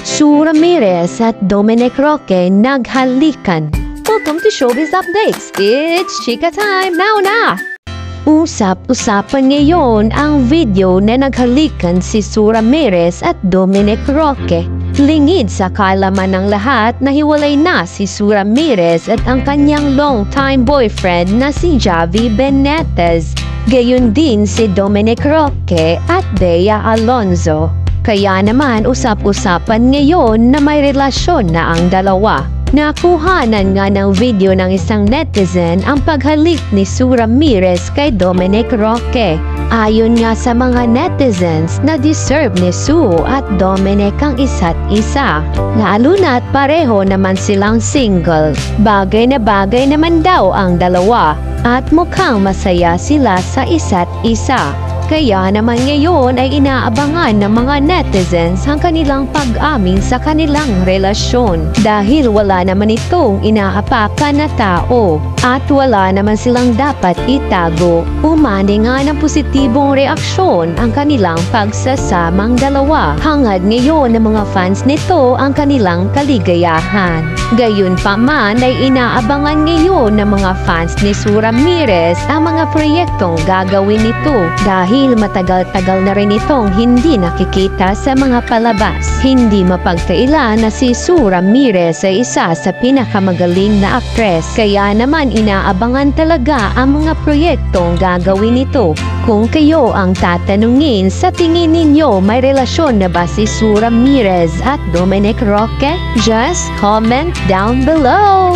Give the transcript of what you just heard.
Sue Ramirez at Dominic Roque naghalikan. Welcome to Showbiz Updates! It's Chika time! Now na! Usap-usapan ngayon ang video na naghalikan si Sue Ramirez at Dominic Roque. Lingid sa kaalaman ng lahat na hiwalay na si Sue Ramirez at ang kanyang long-time boyfriend na si Javi Benitez. Gayon din si Dominic Roque at Bea Alonzo. Kaya naman usap-usapan ngayon na may relasyon na ang dalawa. Nakuhanan nga ng video ng isang netizen ang paghalik ni Sue Ramirez kay Dominic Roque. Ayon nga sa mga netizens na deserve ni Sue at Dominic ang isa't isa. Lalo na't pareho naman silang single. Bagay na bagay naman daw ang dalawa at mukhang masaya sila sa isa't isa. Kaya naman ngayon ay inaabangan ng mga netizens ang kanilang pag-amin sa kanilang relasyon. Dahil wala naman itong inaapakan na tao at wala naman silang dapat itago. Umani nga ng positibong reaksyon ang kanilang pagsasamang dalawa. Hangad ngayon ng mga fans nito ang kanilang kaligayahan. Gayun pa man ay inaabangan ngayon ng mga fans ni Sue Ramirez ang mga proyektong gagawin nito dahil matagal-tagal na rin itong hindi nakikita sa mga palabas. Hindi mapagkaila na si Sue Ramirez ay isa sa pinakamagaling na aktres, kaya naman inaabangan talaga ang mga proyektong gagawin nito. Kung kayo ang tatanungin, sa tingin ninyo may relasyon na ba si Sue Ramirez at Dominic Roque? Just comment down below!